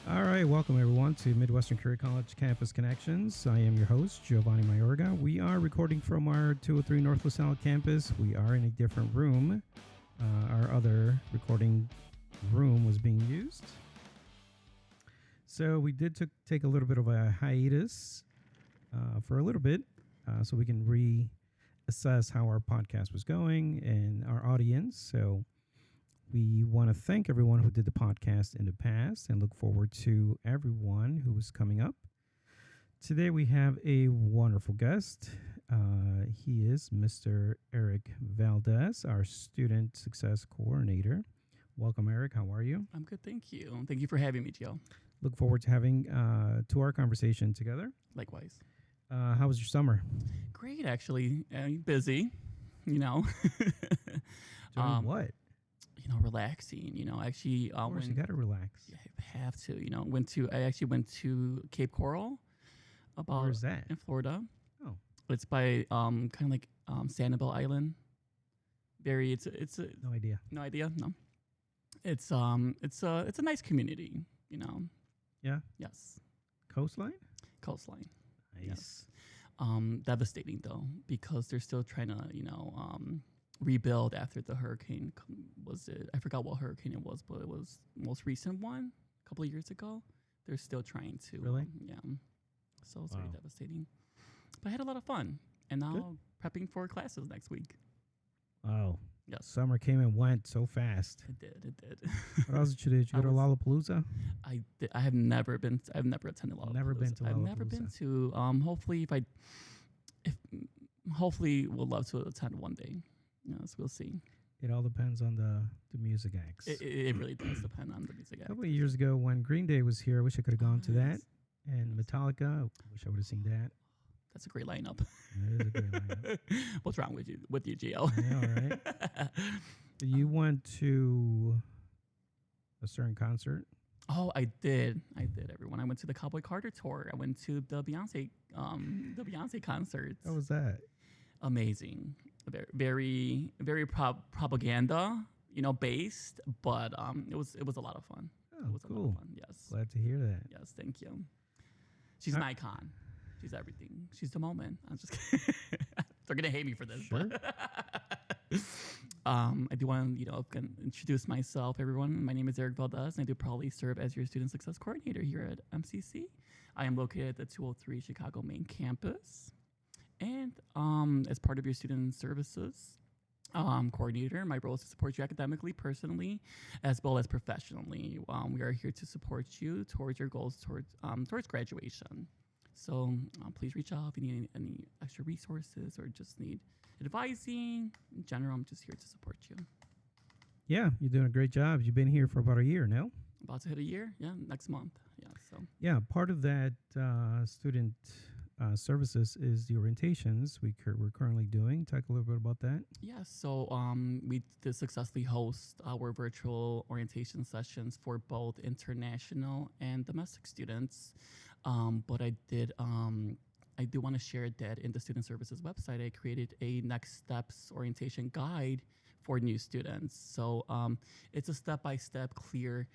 All right, welcome everyone to Midwestern Career College Campus Connections. I am your host, Giovanni Mayorga. We are recording from our 203 North LaSalle campus. We are in a different room. Our other recording room was being used. So we did take a little bit of a hiatus for a little bit so we can reassess how our podcast was going and our audience. So we want to thank everyone who did the podcast in the past and look forward to everyone who is coming up. Today we have a wonderful guest. He is Mr. Eric Valdez, our Student Success Coordinator. Welcome, Eric. How are you? I'm good, thank you. Thank you for having me, Joe. Look forward to having to our conversation together. Likewise. How was your summer? Great, actually. Busy, you know. Doing what? Relaxing, actually. Of course, you got to relax. Yeah, I have to, I actually went to Cape Coral. Where's that? In Florida. Oh. It's by kind of like Sanibel Island. It's No idea. No idea? No. It's a nice community, Yeah? Yes. Coastline? Coastline. Nice. Yes. Devastating though, because they're still trying to, rebuild after the hurricane. I forgot what hurricane it was, but it was the most recent one a couple of years ago. They're still trying to. Really? Yeah. So it's very devastating. But I had a lot of fun. And now prepping for classes next week. Oh. Yes. Summer came and went so fast. It did. What else did you do? Did you go to Lollapalooza? I did. I've never attended Lollapalooza. Never been to Lollapalooza. I've never been to. Hopefully we'll love to attend one day. Yes, we'll see. It all depends on the music acts. It really does depend on the music acts. A couple of years ago when Green Day was here, I wish I could have gone to that. And Metallica, I wish I would have seen that. That's a great lineup. It is a great lineup. What's wrong with you, Gio? Yeah, all right. You went to a certain concert? Oh, I did, everyone. I went to the Cowboy Carter tour. I went to the Beyonce concert. How was that? Amazing. Very, very propaganda, based, but it was a lot of fun. Oh, it was cool. A lot of fun. Yes. Glad to hear that. Yes, thank you. She's an icon. She's everything. She's the moment. I'm just kidding. They're gonna hate me for this. Sure. I do want to, introduce myself, everyone. My name is Eric Valdez, and I do proudly serve as your Student Success Coordinator here at MCC. I am located at the 203 Chicago main campus. And as part of your student services coordinator, my role is to support you academically, personally, as well as professionally. We are here to support you towards your goals towards graduation. So please reach out if you need any extra resources or just need advising. In general, I'm just here to support you. Yeah, you're doing a great job. You've been here for about a year now. About to hit a year, next month. Yeah, so. Yeah, part of that student services is the orientations we're currently doing. Talk a little bit about that. Yeah, so we did successfully host our virtual orientation sessions for both international and domestic students. But I do want to share that in the Student Services website, I created a next steps orientation guide for new students. So it's a step-by-step clear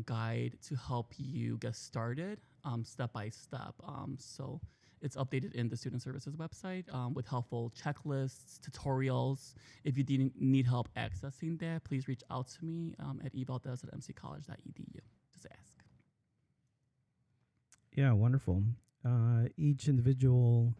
guide to help you get started step by step. So it's updated in the Student Services website with helpful checklists, tutorials. If you need help accessing that, please reach out to me at evaldez@mccollege.edu. Just ask. Yeah, wonderful. Each individual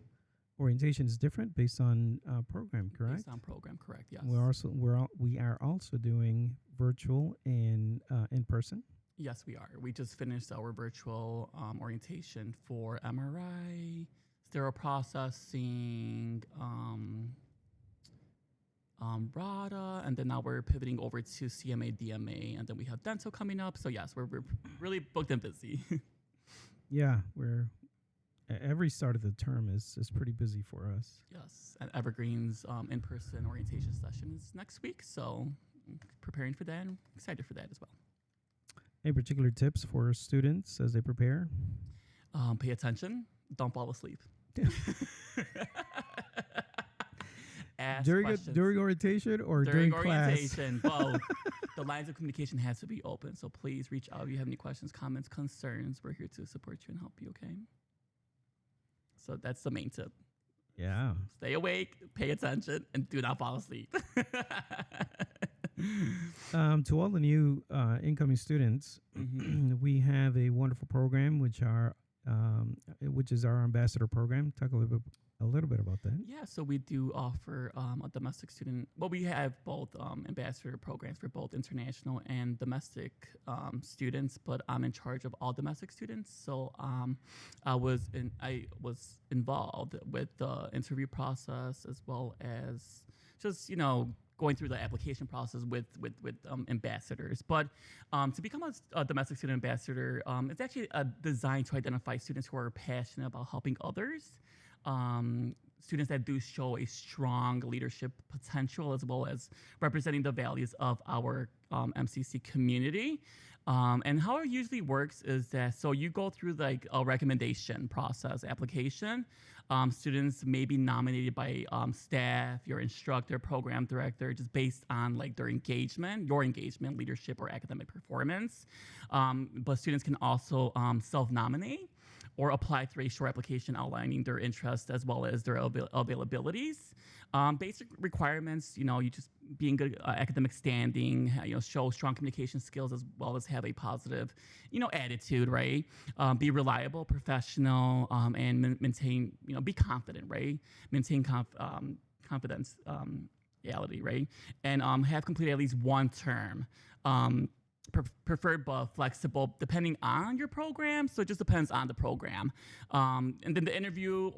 orientation is different based on program, correct? Based on program, correct, yes. We are also doing virtual and in person. Yes, we are. We just finished our virtual orientation for MRI, sterile processing, RADA, and then now we're pivoting over to CMA, DMA, and then we have dental coming up. So yes, we're really booked and busy. Yeah, every start of the term is pretty busy for us. Yes, and Evergreen's in-person orientation session is next week, so I'm preparing for that and excited for that as well. Any particular tips for students as they prepare? Pay attention. Don't fall asleep. Ask during orientation or during class? Both. The lines of communication has to be open. So please reach out if you have any questions, comments, concerns. We're here to support you and help you, okay? So that's the main tip. Yeah. Stay awake, pay attention, and do not fall asleep. To all the new incoming students, we have a wonderful program, which is our ambassador program. Talk a little bit about that. Yeah, so we do offer a domestic student. Well, we have both ambassador programs for both international and domestic students, but I'm in charge of all domestic students. So I was involved with the interview process as well as just going through the application process with ambassadors. But to become a domestic student ambassador, it's actually designed to identify students who are passionate about helping others. Students that do show a strong leadership potential as well as representing the values of our MCC community. And how it usually works is that, so you go through like a recommendation process application. Students may be nominated by staff, your instructor, program director, just based on like your engagement, leadership, or academic performance. But students can also self-nominate or apply through a short application outlining their interests as well as their availabilities. Basic requirements, you just be in good academic standing, show strong communication skills as well as have a positive, attitude, right? Be reliable, professional, and maintain, be confident, right? Maintain confidence, reality, right? And have completed at least one term. Preferred but flexible depending on your program, so it just depends on the program. And then the interview,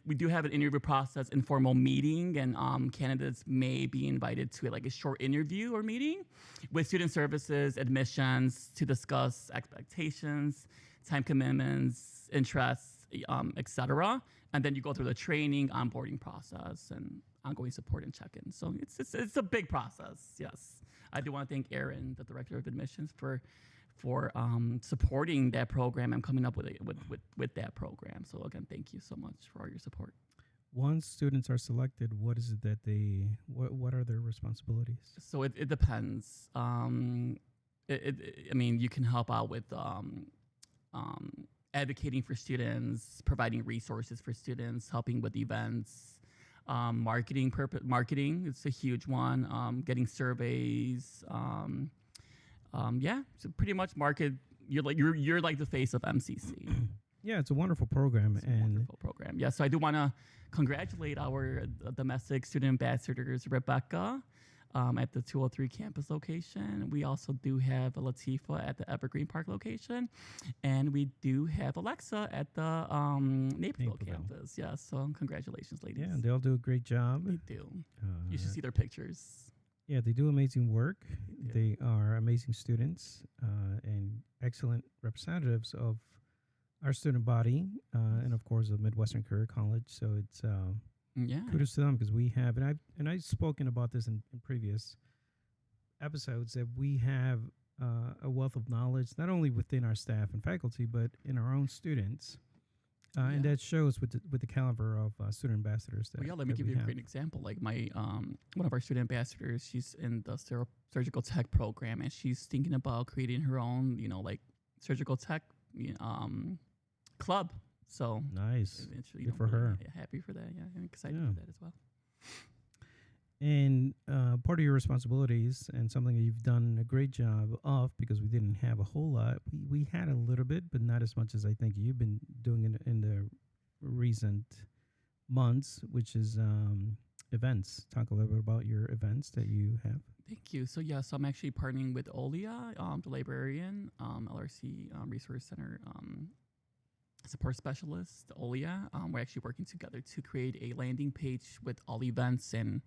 we do have an interview process, informal meeting, and candidates may be invited to like a short interview or meeting with student services, admissions, to discuss expectations, time commitments, interests, etc. And then you go through the training, onboarding process, and ongoing support and check-in. So it's a big process, yes. I do want to thank Erin, the director of admissions, for supporting that program and coming up with that program. So again, thank you so much for all your support. Once students are selected, what is it that what are their responsibilities? So it depends. I mean, you can help out with advocating for students, providing resources for students, helping with events. Marketing, it's a huge one. Getting surveys, so pretty much market. You're like the face of MCC. Yeah, it's a wonderful program. Wonderful program. Yeah, so I do want to congratulate our domestic student ambassadors, Rebecca, at the 203 campus location. We also do have Latifa at the Evergreen Park location, and we do have Alexa at the Naperville campus. Yeah, so congratulations, ladies. Yeah, they all do a great job. They do. You should see their pictures. Yeah, they do amazing work. Yeah. They are amazing students and excellent representatives of our student body, and of course of Midwestern Career College. So it's kudos to them, because we have, and I've spoken about this in previous episodes, that we have a wealth of knowledge not only within our staff and faculty but in our own students, and that shows with the caliber of student ambassadors. Let me give you a great example. Like my one of our student ambassadors, she's in the surgical tech program, and she's thinking about creating her own, like surgical tech club. So nice. Good for her. Happy for that. Yeah, I'm excited for that as well. And part of your responsibilities, and something that you've done a great job of, because we didn't have a whole lot. We had a little bit, but not as much as I think you've been doing in the recent months, which is events. Talk a little bit about your events that you have. Thank you. So I'm actually partnering with Olia, the librarian, LRC Resource Center support specialist, Olia. We're actually working together to create a landing page with all events and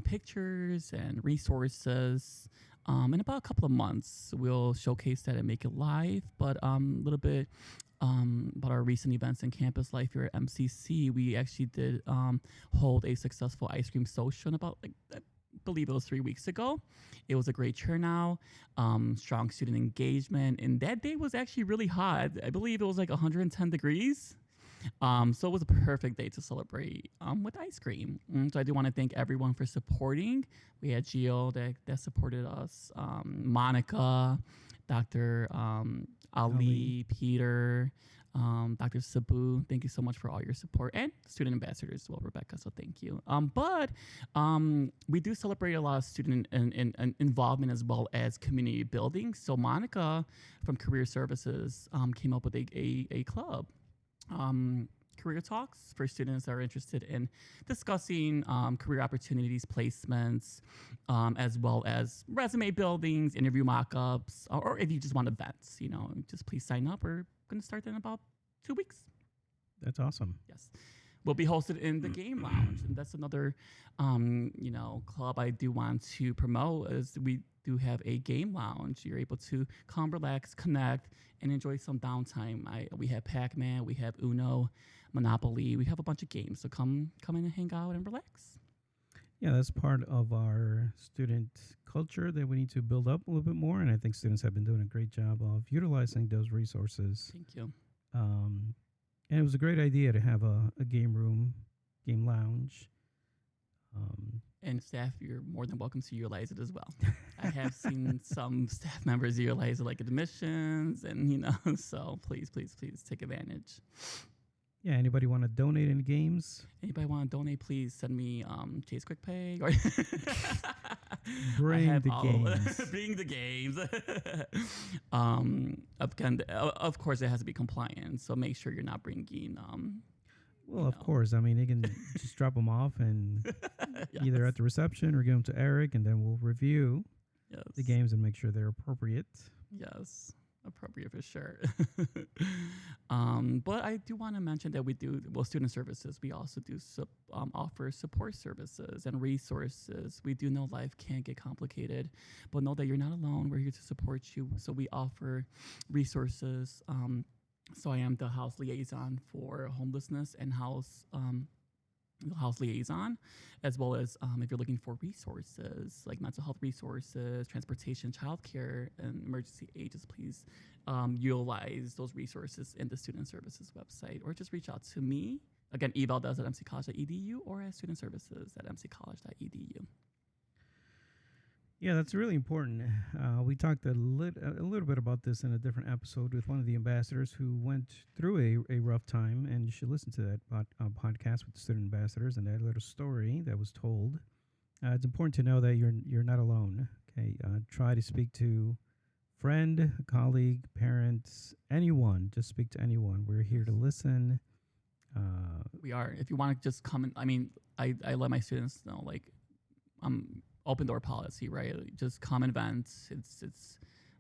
pictures and resources. In about a couple of months, we'll showcase that and make it live. But a little bit about our recent events in campus life here at MCC. We actually did hold a successful ice cream social in about, I believe it was 3 weeks ago. It was a great turnout, strong student engagement, and that day was actually really hot. I believe it was like 110 degrees. So it was a perfect day to celebrate with ice cream. So I do want to thank everyone for supporting. We had Gio that supported us, Monica, Dr. Ali, Peter, Dr. Sabu. Thank you so much for all your support, and student ambassadors as well, Rebecca. So thank you. But we do celebrate a lot of student involvement as well as community building. So Monica from Career Services came up with a club. Career talks for students that are interested in discussing career opportunities, placements, as well as resume buildings, interview mock-ups, or if you just want events, just please sign up. We're going to start in about 2 weeks. That's awesome. Yes. We'll be hosted in the Game Lounge, and that's another, club I do want to promote. Is we do have a game lounge. You're able to come, relax, connect, and enjoy some downtime. We have Pac-Man, we have Uno, Monopoly. We have a bunch of games, so come in and hang out and relax. Yeah, that's part of our student culture that we need to build up a little bit more, and I think students have been doing a great job of utilizing those resources. Thank you. And it was a great idea to have a game room, game lounge. And staff, you're more than welcome to utilize it as well. I have seen some staff members utilize it like admissions, and so please take advantage. Yeah, anybody want to donate any games? Anybody want to donate, please send me Chase QuickPay. Or Bring the games. Bring the games. Of course, it has to be compliant, so make sure you're not bringing... Well, of course. I mean, they can just drop them off and either at the reception or give them to Eric, and then we'll review the games and make sure they're appropriate. Yes, appropriate for sure. But I do want to mention that we do, student services, we also do offer support services and resources. We do know life can get complicated, but know that you're not alone. We're here to support you. So we offer resources. So I am the house liaison for homelessness and house liaison, as well as if you're looking for resources like mental health resources, transportation, childcare, and emergency aid, please utilize those resources in the student services website, or just reach out to me. Again, Valdez at mccollege.edu or at studentservices@mccollege.edu. Yeah, that's really important. We talked a little bit about this in a different episode with one of the ambassadors who went through a rough time, and you should listen to that podcast with the student ambassadors and that little story that was told. It's important to know that you're not alone. Okay, try to speak to friend, colleague, parents, anyone. Just speak to anyone. We're here to listen. We are. If you want to just come in, I mean, I let my students know, like, open door policy, right? Just common events. It's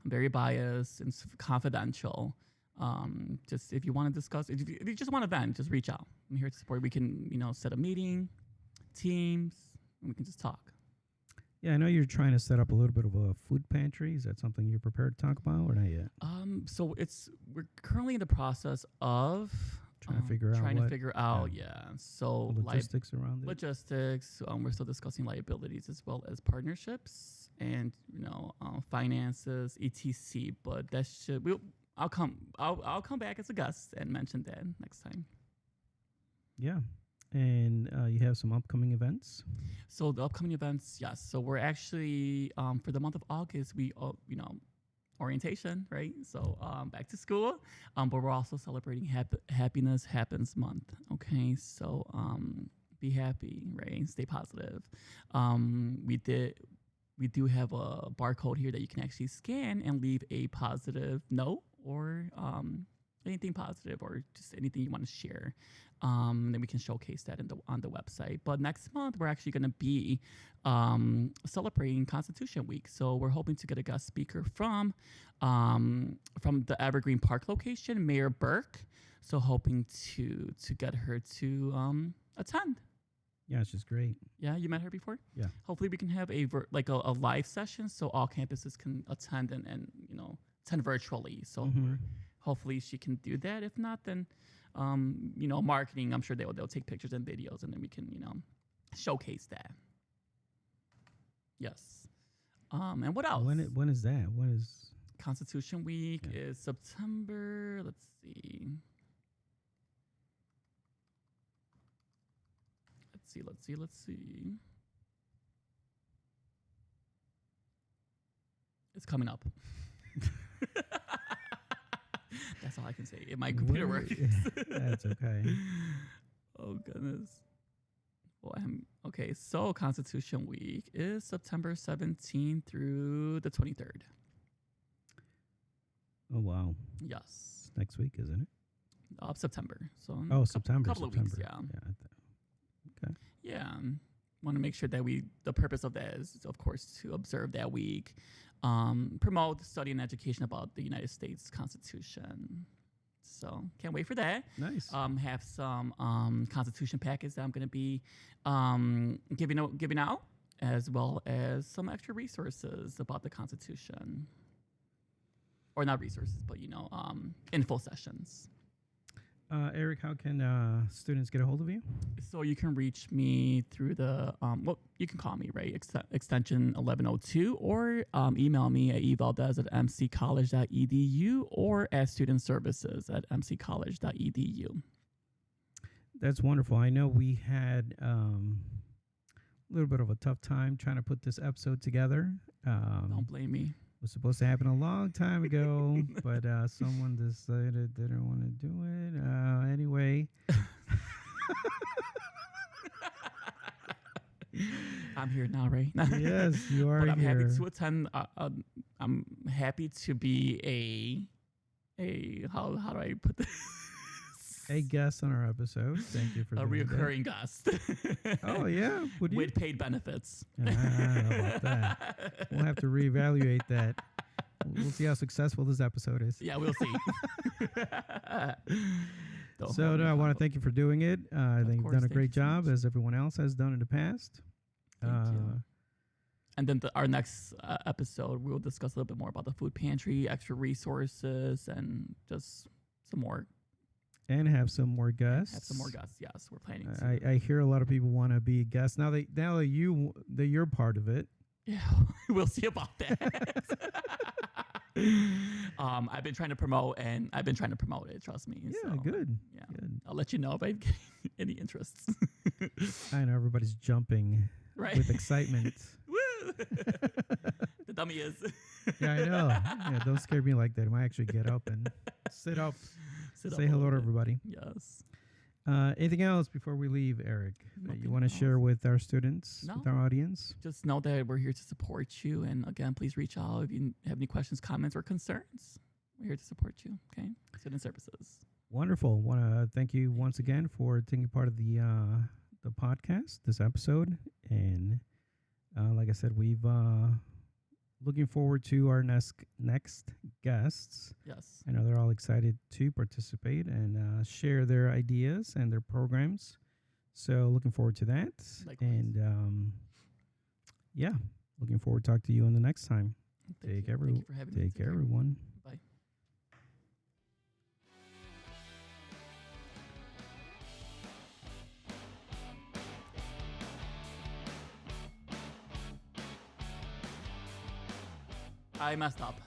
I'm very biased. It's confidential. Just if you want to discuss, if you just want to vent, just reach out. I'm here to support. We can set a meeting, Teams, and we can just talk. Yeah, I know you're trying to set up a little bit of a food pantry. Is that something you're prepared to talk about, or not yet? So we're currently in the process of trying to figure out. So the logistics around it. Logistics. We're still discussing liabilities as well as partnerships and finances, etc. But that I'll come back as a guest and mention that next time. Yeah. And you have some upcoming events? So the upcoming events, yes. So we're actually, for the month of August, we, orientation, right? So back to school. But we're also celebrating Happiness Happens Month. Okay, so be happy, right? Stay positive. We do have a barcode here that you can actually scan and leave a positive note or anything positive or just anything you want to share. Then we can showcase that on the website. But next month, we're actually going to be celebrating Constitution Week. So we're hoping to get a guest speaker from the Evergreen Park location, Mayor Burke. So hoping to get her to attend. Yeah, she's great. Yeah, you met her before? Yeah. Hopefully we can have a live session so all campuses can attend and attend virtually. So hopefully she can do that. If not, then marketing, I'm sure they'll take pictures and videos, and then we can showcase that. Yes. And what else? When is that? When is Constitution Week? Is September? Let's see. Let's see. It's coming up. That's all I can say. If my computer works. That's okay. Oh, goodness. Well, okay, so Constitution Week is September 17th through the 23rd. Oh, wow. Yes. Next week, isn't it? Of September. So September. Couple of weeks, yeah. Okay. Yeah. Want to make sure that the purpose of that is, of course, to observe that week, promote study and education about the United States Constitution. So can't wait for that. Nice. Have some Constitution packets that I'm going to be giving out, as well as some extra resources about the Constitution. Or not resources, but, info sessions. Eric, how can students get a hold of you? So you can reach me through the, you can call me, right? Extension 1102, or email me at evaldez@mccollege.edu or at studentservices@mccollege.edu. That's wonderful. I know we had a little bit of a tough time trying to put this episode together. Don't blame me. Was supposed to happen a long time ago, but someone decided they didn't want to do it. Anyway. I'm here now, right? Yes, you are. But I'm here. happy to attend. I'm happy to be a how do I put this? A guest on our episode. Thank you for a recurring guest. Oh yeah, with paid benefits. I don't know about that. We'll have to reevaluate that. We'll see how successful this episode is. Yeah, we'll see. So I want to thank you for doing it. I think you've done a great job, as everyone else has done in the past. Thank you. And then our next episode, we will discuss a little bit more about the food pantry, extra resources, and just some more. And have some more guests. Yes, we're planning to. I hear a lot of people want to be guests now. That you're part of it. Yeah, we'll see about that. I've been trying to promote it. Trust me. Yeah, so, good. Yeah, good. I'll let you know if I get any interests. I know everybody's jumping with excitement. Woo! The dummy is. Yeah, I know. Yeah, don't scare me like that. I might actually get up and sit up. Say hello to everybody. Yes. Anything else before we leave, Eric, that you want to else. share with our students, No. with our audience? Just know that we're here to support you. And again, please reach out if you have any questions, comments, or concerns. We're here to support you. Okay. Student Services. Wonderful. Want to thank you once again for taking part of the podcast, this episode. And like I said, we've looking forward to our next guests. Yes. I know they're all excited to participate and share their ideas and their programs. So looking forward to that. Likewise. And yeah, looking forward to talk to you on the next time. Thank you for having me. Take care, everyone. Bye. I messed up.